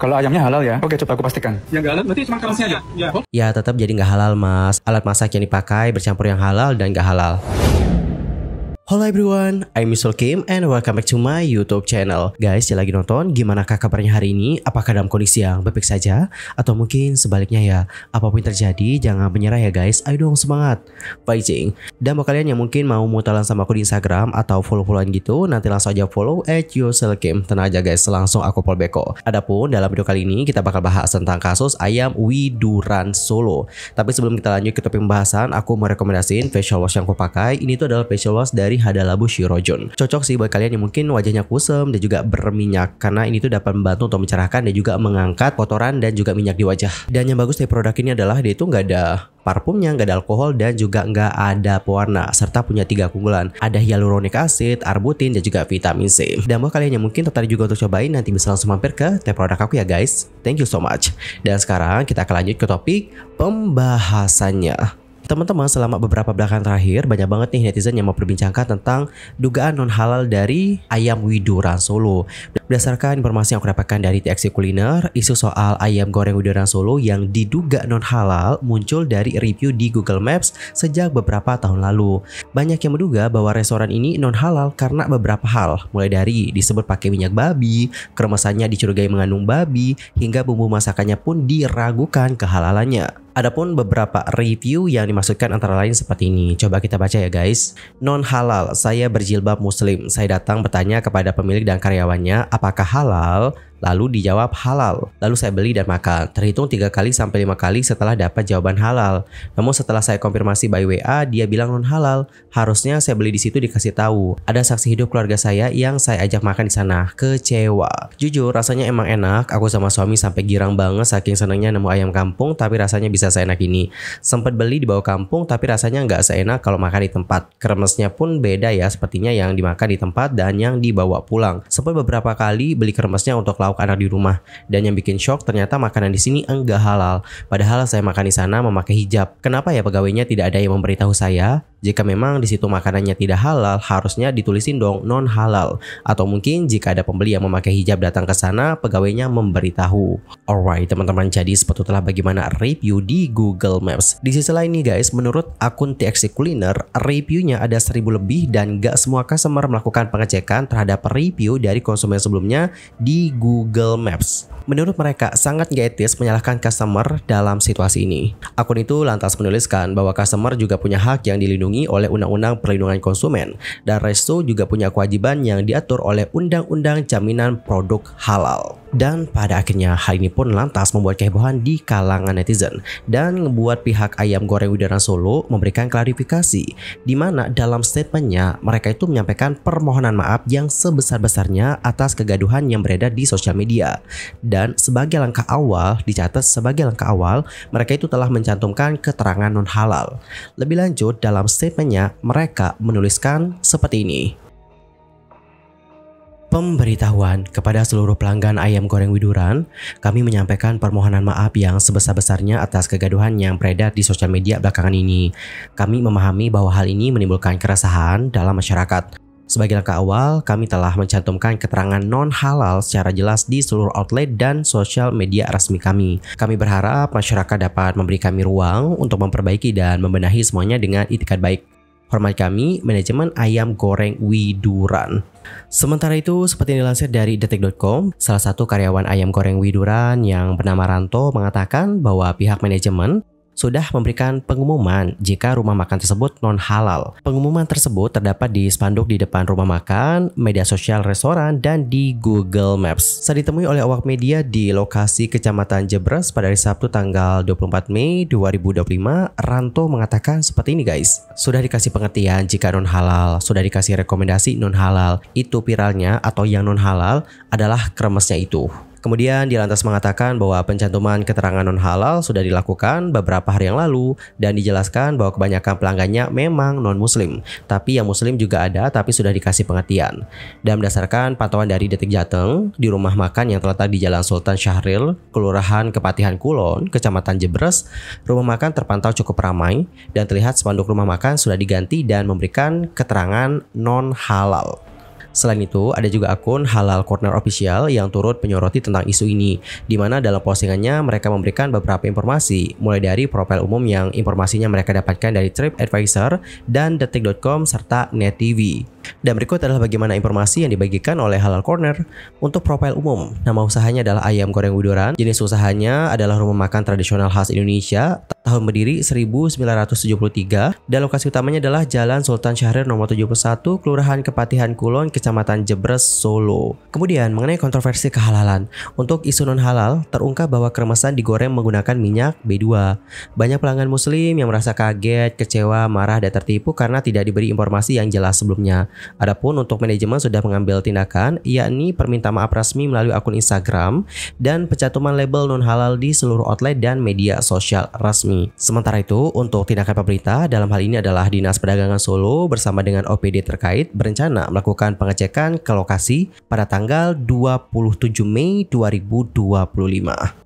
Kalau ayamnya halal ya? Oke, coba aku pastikan. Yang nggak halal berarti cuma kerasnya aja? Ya. Ya tetap jadi nggak halal mas. Alat masak yang dipakai bercampur yang halal dan nggak halal. Hello everyone, I'm Mr. Kim and welcome back to my YouTube channel. Guys, yang lagi nonton, gimana kabarnya hari ini? Apakah dalam kondisi yang baik saja? Atau mungkin sebaliknya ya? Apapun yang terjadi, jangan menyerah ya guys. Ayo dong semangat, fighting. Dan buat kalian yang mungkin mau mutualan sama aku di Instagram atau follow-followan gitu, nanti langsung aja follow @yourselfkim. Tenang aja guys, langsung aku follow beko. Adapun dalam video kali ini kita bakal bahas tentang kasus ayam Widuran Solo. Tapi sebelum kita lanjut ke topik pembahasan, aku mau rekomendasiin facial wash yang aku pakai. Ini tuh adalah facial wash dari Hadalabu Shirojun. Cocok sih buat kalian yang mungkin wajahnya kusam dan juga berminyak, karena ini tuh dapat membantu untuk mencerahkan dan juga mengangkat kotoran dan juga minyak di wajah. Dan yang bagus dari produk ini adalah dia itu nggak ada parfumnya, nggak ada alkohol, dan juga nggak ada pewarna, serta punya 3 keunggulan. Ada hyaluronic acid, arbutin, dan juga vitamin C. Dan buat kalian yang mungkin tertarik juga untuk cobain, nanti bisa langsung mampir ke tab produk aku ya guys. Thank you so much. Dan sekarang kita akan lanjut ke topik pembahasannya. Teman-teman, selama beberapa belakangan terakhir banyak banget nih netizen yang memperbincangkan tentang dugaan non halal dari ayam Widuran Solo. Berdasarkan informasi yang aku dapatkan dari TXT Kuliner, isu soal ayam goreng Widuran Solo yang diduga non halal muncul dari review di Google Maps sejak beberapa tahun lalu. Banyak yang menduga bahwa restoran ini non halal karena beberapa hal, mulai dari disebut pakai minyak babi, kemasannya dicurigai mengandung babi, hingga bumbu masakannya pun diragukan kehalalannya. Adapun beberapa review yang dimaksudkan antara lain seperti ini. Coba kita baca ya guys. Non halal, saya berjilbab muslim. Saya datang bertanya kepada pemilik dan karyawannya apakah halal. Lalu dijawab halal. Lalu saya beli dan makan. Terhitung 3 kali sampai 5 kali setelah dapat jawaban halal. Namun setelah saya konfirmasi by WA, dia bilang non halal. Harusnya saya beli di situ dikasih tahu. Ada saksi hidup keluarga saya yang saya ajak makan di sana. Kecewa. Jujur rasanya emang enak. Aku sama suami sampai girang banget saking senangnya nemu ayam kampung tapi rasanya bisa seenak ini. Sempat beli di bawah kampung tapi rasanya nggak seenak kalau makan di tempat. Kremesnya pun beda ya, sepertinya yang dimakan di tempat dan yang dibawa pulang. Sempat beberapa kali beli kremesnya untuk lauk anak di rumah, dan yang bikin shock ternyata makanan di sini enggak halal. Padahal saya makan di sana memakai hijab. Kenapa ya pegawainya tidak ada yang memberitahu saya? Jika memang di situ makanannya tidak halal, harusnya ditulisin dong non halal. Atau mungkin jika ada pembeli yang memakai hijab datang ke sana, pegawainya memberitahu. Alright teman-teman, jadi seperti itulah bagaimana review di Google Maps. Di sisi lain nih guys, menurut akun TXT Kuliner, reviewnya ada 1000 lebih dan gak semua customer melakukan pengecekan terhadap review dari konsumen sebelumnya di Google Maps. Menurut mereka sangat gak etis menyalahkan customer dalam situasi ini. Akun itu lantas menuliskan bahwa customer juga punya hak yang dilindungi oleh Undang-Undang Perlindungan Konsumen, dan resto juga punya kewajiban yang diatur oleh Undang-Undang Jaminan Produk Halal. Dan pada akhirnya hal ini pun lantas membuat kehebohan di kalangan netizen dan membuat pihak ayam goreng Widuran Solo memberikan klarifikasi, di mana dalam statementnya mereka itu menyampaikan permohonan maaf yang sebesar-besarnya atas kegaduhan yang beredar di sosial media. Dan sebagai langkah awal, dicatat sebagai langkah awal, mereka itu telah mencantumkan keterangan non halal. Lebih lanjut dalam statementnya mereka menuliskan seperti ini. Pemberitahuan kepada seluruh pelanggan ayam goreng Widuran, kami menyampaikan permohonan maaf yang sebesar-besarnya atas kegaduhan yang beredar di sosial media belakangan ini. Kami memahami bahwa hal ini menimbulkan keresahan dalam masyarakat. Sebagai langkah awal, kami telah mencantumkan keterangan non halal secara jelas di seluruh outlet dan sosial media resmi kami. Kami berharap masyarakat dapat memberi kami ruang untuk memperbaiki dan membenahi semuanya dengan itikad baik. Hormat kami, manajemen ayam goreng Widuran. Sementara itu, seperti yang dilansir dari detik.com, salah satu karyawan ayam goreng Widuran yang bernama Ranto mengatakan bahwa pihak manajemen sudah memberikan pengumuman jika rumah makan tersebut non halal. Pengumuman tersebut terdapat di spanduk di depan rumah makan, media sosial restoran, dan di Google Maps. Saat ditemui oleh awak media di lokasi Kecamatan Jebres pada hari Sabtu tanggal 24 Mei 2025, Ranto mengatakan seperti ini guys. Sudah dikasih pengertian jika non halal, sudah dikasih rekomendasi non halal. Itu viralnya atau yang non halal adalah kremesnya itu. Kemudian dia lantas mengatakan bahwa pencantuman keterangan non halal sudah dilakukan beberapa hari yang lalu dan dijelaskan bahwa kebanyakan pelanggannya memang non muslim, tapi yang muslim juga ada tapi sudah dikasih pengertian. Dan berdasarkan pantauan dari Detik Jateng, di rumah makan yang terletak di Jalan Sultan Syahril, Kelurahan Kepatihan Kulon, Kecamatan Jebres, rumah makan terpantau cukup ramai dan terlihat spanduk rumah makan sudah diganti dan memberikan keterangan non halal. Selain itu, ada juga akun Halal Corner Official yang turut menyoroti tentang isu ini, di mana dalam postingannya mereka memberikan beberapa informasi, mulai dari profil umum yang informasinya mereka dapatkan dari TripAdvisor dan Detik.com serta Net TV. Dan berikut adalah bagaimana informasi yang dibagikan oleh Halal Corner. Untuk profil umum, nama usahanya adalah Ayam Goreng Widuran. Jenis usahanya adalah rumah makan tradisional khas Indonesia, tahun berdiri 1973, dan lokasi utamanya adalah Jalan Sultan Syahrir nomor 71, Kelurahan Kepatihan Kulon, Kecamatan Jebres, Solo. Kemudian mengenai kontroversi kehalalan, untuk isu non halal terungkap bahwa kremesan digoreng menggunakan minyak B2. Banyak pelanggan muslim yang merasa kaget, kecewa, marah, dan tertipu karena tidak diberi informasi yang jelas sebelumnya. Adapun untuk manajemen sudah mengambil tindakan, yakni permintaan maaf resmi melalui akun Instagram dan pencantuman label non halal di seluruh outlet dan media sosial resmi. Sementara itu, untuk tindakan pemerintah dalam hal ini adalah Dinas Perdagangan Solo bersama dengan OPD terkait berencana melakukan pengecekan ke lokasi pada tanggal 27 Mei 2025.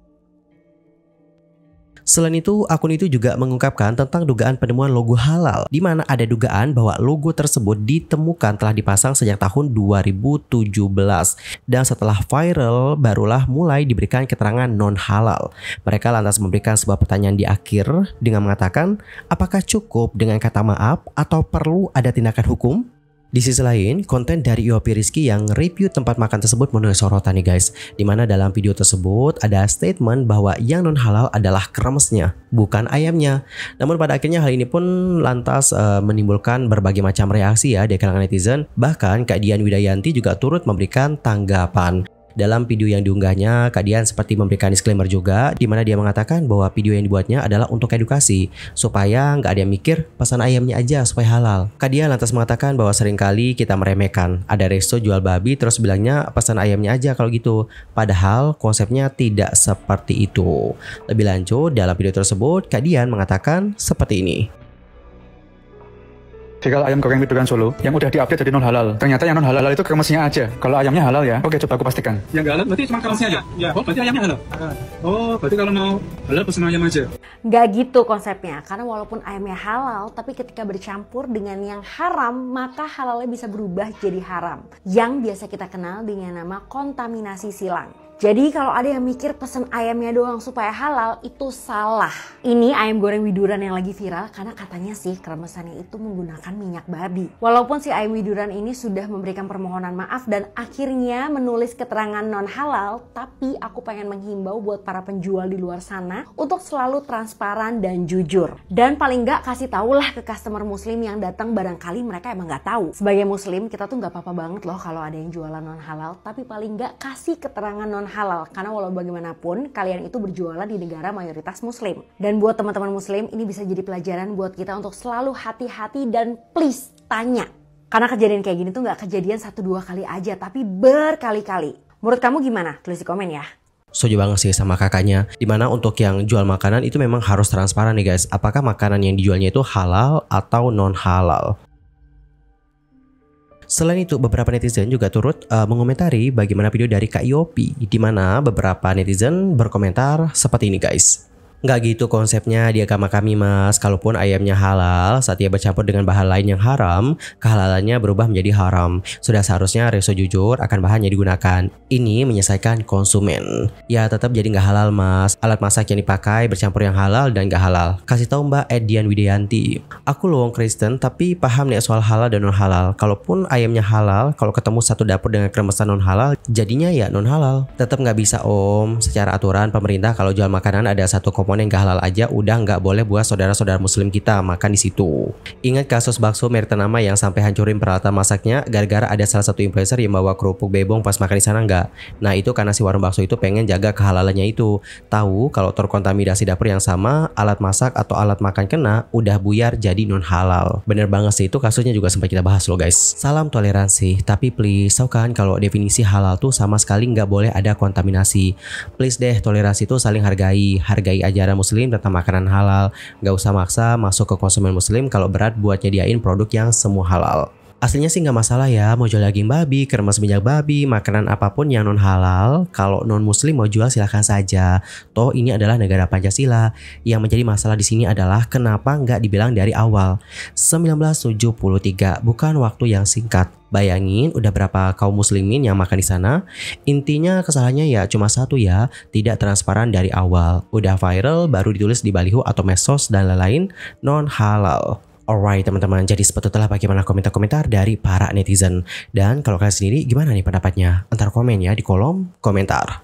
Selain itu, akun itu juga mengungkapkan tentang dugaan penemuan logo halal, di mana ada dugaan bahwa logo tersebut ditemukan telah dipasang sejak tahun 2017. Dan setelah viral, barulah mulai diberikan keterangan non halal. Mereka lantas memberikan sebuah pertanyaan di akhir dengan mengatakan, apakah cukup dengan kata maaf atau perlu ada tindakan hukum? Di sisi lain, konten dari Yopi Rizky yang review tempat makan tersebut menuai sorotan nih guys, dimana dalam video tersebut ada statement bahwa yang non halal adalah kremesnya, bukan ayamnya. Namun pada akhirnya hal ini pun lantas menimbulkan berbagai macam reaksi ya di kalangan netizen. Bahkan Kak Dian Widayanti juga turut memberikan tanggapan. Dalam video yang diunggahnya, Kak Dian seperti memberikan disclaimer juga, di mana dia mengatakan bahwa video yang dibuatnya adalah untuk edukasi, supaya nggak ada yang mikir pesan ayamnya aja supaya halal. Kak Dian lantas mengatakan bahwa seringkali kita meremehkan, ada resto jual babi terus bilangnya pesan ayamnya aja kalau gitu, padahal konsepnya tidak seperti itu. Lebih lanjut, dalam video tersebut, Kak Dian mengatakan seperti ini. Viral ayam goreng Widuran Solo yang udah diupdate jadi non halal. Ternyata yang non halal itu kremesnya aja. Kalau ayamnya halal ya. Oke, coba aku pastikan. Yang nggak halal berarti cuma kremesnya aja. Ya. Oh, berarti ayamnya halal. Oh, berarti kalau mau halal pesen ayam aja. Nggak gitu konsepnya. Karena walaupun ayamnya halal, tapi ketika bercampur dengan yang haram, maka halalnya bisa berubah jadi haram. Yang biasa kita kenal dengan nama kontaminasi silang. Jadi kalau ada yang mikir pesen ayamnya doang supaya halal, itu salah. Ini ayam goreng Widuran yang lagi viral karena katanya sih kremesannya itu menggunakan minyak babi. Walaupun si ayam Widuran ini sudah memberikan permohonan maaf dan akhirnya menulis keterangan non halal, tapi aku pengen menghimbau buat para penjual di luar sana untuk selalu transparan dan jujur. Dan paling nggak kasih tahulah ke customer muslim yang datang, barangkali mereka emang nggak tahu. Sebagai muslim kita tuh nggak apa-apa banget loh kalau ada yang jualan non halal, tapi paling nggak kasih keterangan non halal, karena walau bagaimanapun kalian itu berjualan di negara mayoritas muslim. Dan buat teman-teman muslim, ini bisa jadi pelajaran buat kita untuk selalu hati-hati dan please tanya, karena kejadian kayak gini tuh nggak kejadian 1-2 kali aja, tapi berkali-kali. Menurut kamu gimana? Tulis di komen ya. Setuju banget sih sama kakaknya, dimana untuk yang jual makanan itu memang harus transparan nih guys, apakah makanan yang dijualnya itu halal atau non halal. Selain itu, beberapa netizen juga turut mengomentari bagaimana video dari Kak Yopi, di mana beberapa netizen berkomentar seperti ini guys. Nggak gitu konsepnya di agama kami mas, kalaupun ayamnya halal, saat ia bercampur dengan bahan lain yang haram, kehalalannya berubah menjadi haram. Sudah seharusnya reso jujur akan bahan yang digunakan. Ini menyelesaikan konsumen. Ya tetap jadi nggak halal mas, alat masak yang dipakai bercampur yang halal dan nggak halal. Kasih tahu Mbak Dian Widayanti. Aku loh Kristen tapi paham nih soal halal dan non halal. Kalaupun ayamnya halal, kalau ketemu satu dapur dengan kremesan non halal, jadinya ya non halal. Tetap nggak bisa om, secara aturan pemerintah kalau jual makanan ada satu komponen gak halal aja udah nggak boleh buat saudara-saudara muslim kita makan di situ. Ingat kasus bakso merek ternama yang sampai hancurin peralatan masaknya gara-gara ada salah satu influencer yang bawa kerupuk bebong pas makan di sana nggak? Nah itu karena si warung bakso itu pengen jaga kehalalannya itu. Tahu kalau terkontaminasi dapur yang sama, alat masak atau alat makan kena, udah buyar jadi non halal. Bener banget sih, itu kasusnya juga sempat kita bahas loh guys. Salam toleransi, tapi please tahu kan kalau definisi halal tuh sama sekali nggak boleh ada kontaminasi. Please deh, toleransi itu saling hargai ajaran muslim tentang makanan halal. Gak usah maksa masuk ke konsumen muslim kalau berat buat nyediain produk yang semua halal. Aslinya sih nggak masalah ya mau jual daging babi, kremes minyak babi, makanan apapun yang non halal. Kalau non muslim mau jual silahkan saja. Toh ini adalah negara Pancasila. Yang menjadi masalah di sini adalah kenapa nggak dibilang dari awal. 1973 bukan waktu yang singkat. Bayangin udah berapa kaum muslimin yang makan di sana. Intinya kesalahannya ya cuma satu ya, tidak transparan dari awal. Udah viral baru ditulis di baliho atau medsos dan lain-lain non halal. Alright teman-teman, jadi sebetulnya bagaimana komentar-komentar dari para netizen? Dan kalau kalian sendiri gimana nih pendapatnya? Antar komen ya di kolom komentar.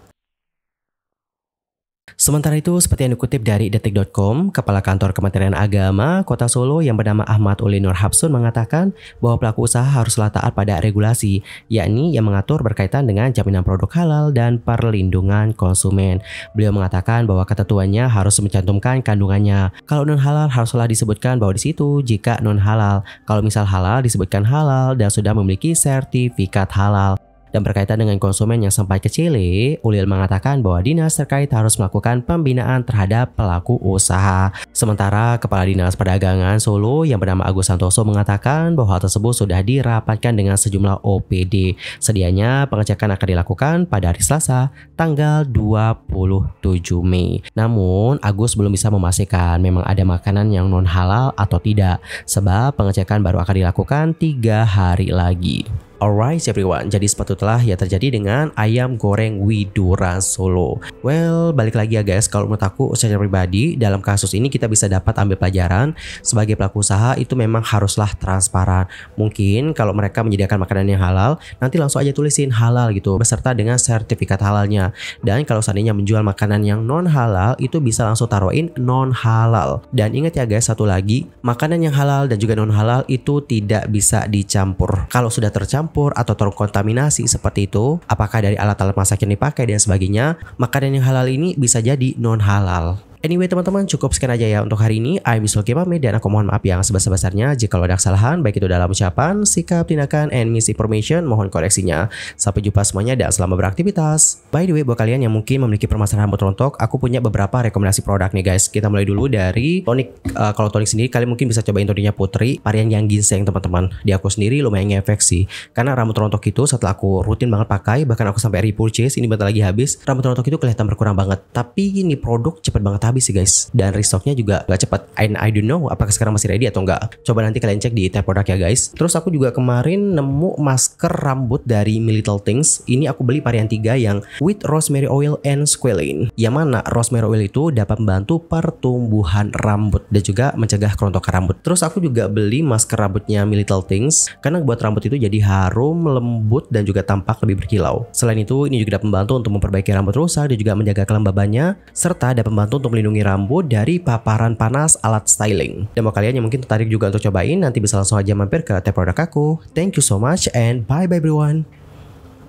Sementara itu, seperti yang dikutip dari detik.com, Kepala Kantor Kementerian Agama Kota Solo yang bernama Ahmad Uli Nur Habsun mengatakan bahwa pelaku usaha haruslah taat pada regulasi, yakni yang mengatur berkaitan dengan jaminan produk halal dan perlindungan konsumen. Beliau mengatakan bahwa ketentuannya harus mencantumkan kandungannya. Kalau non halal haruslah disebutkan bahwa di situ jika non halal. Kalau misal halal disebutkan halal dan sudah memiliki sertifikat halal. Dan berkaitan dengan konsumen yang sampai ke Chile, Ulil mengatakan bahwa dinas terkait harus melakukan pembinaan terhadap pelaku usaha. Sementara Kepala Dinas Perdagangan Solo yang bernama Agus Santoso mengatakan bahwa hal tersebut sudah dirapatkan dengan sejumlah OPD. Sedianya pengecekan akan dilakukan pada hari Selasa, tanggal 27 Mei. Namun, Agus belum bisa memastikan memang ada makanan yang non halal atau tidak, sebab pengecekan baru akan dilakukan 3 hari lagi. Alright everyone, jadi sepatutlah ya terjadi dengan ayam goreng Widura Solo. Well, balik lagi ya guys, kalau menurut aku secara pribadi dalam kasus ini kita bisa dapat ambil pelajaran sebagai pelaku usaha itu memang haruslah transparan. Mungkin kalau mereka menyediakan makanan yang halal, nanti langsung aja tulisin halal gitu beserta dengan sertifikat halalnya. Dan kalau seandainya menjual makanan yang non halal itu bisa langsung taruhin non halal. Dan ingat ya guys, satu lagi, makanan yang halal dan juga non halal itu tidak bisa dicampur. Kalau sudah tercampur atau terkontaminasi seperti itu, apakah dari alat-alat masak yang dipakai dan sebagainya, makanan yang halal ini bisa jadi non halal. Anyway teman-teman, cukup sekian aja ya untuk hari ini. I'm Wisnu pamit dan aku mohon maaf yang sebesar-besarnya jika ada kesalahan, baik itu dalam ucapan, sikap, tindakan, and misinformation, mohon koreksinya. Sampai jumpa semuanya dan selamat beraktivitas. By the way, buat kalian yang mungkin memiliki permasalahan rambut rontok, aku punya beberapa rekomendasi produk nih guys. Kita mulai dulu dari tonik. Kalau tonik sendiri, kalian mungkin bisa cobain toniknya Putri, varian yang ginseng teman-teman. Di aku sendiri lumayan ngefek sih, karena rambut rontok itu setelah aku rutin banget pakai, bahkan aku sampai repurchase, ini bentar lagi habis, rambut rontok itu kelihatan berkurang banget. Tapi ini produk cepet banget habis sih guys, dan restocknya juga gak cepat. I don't know apakah sekarang masih ready atau enggak. Coba nanti kalian cek di tab produk ya guys. Terus aku juga kemarin nemu masker rambut dari Little Things. Ini aku beli varian 3 yang with rosemary oil and squalane. Yang mana rosemary oil itu dapat membantu pertumbuhan rambut dan juga mencegah kerontokan rambut. Terus aku juga beli masker rambutnya Little Things karena buat rambut itu jadi harum, lembut dan juga tampak lebih berkilau. Selain itu, ini juga dapat membantu untuk memperbaiki rambut rusak dan juga menjaga kelembabannya, serta dapat membantu untuk melindungi rambut dari paparan panas alat styling. Dan buat kalian yang mungkin tertarik juga untuk cobain, nanti bisa langsung aja mampir ke tab produk aku. Thank you so much and bye bye everyone.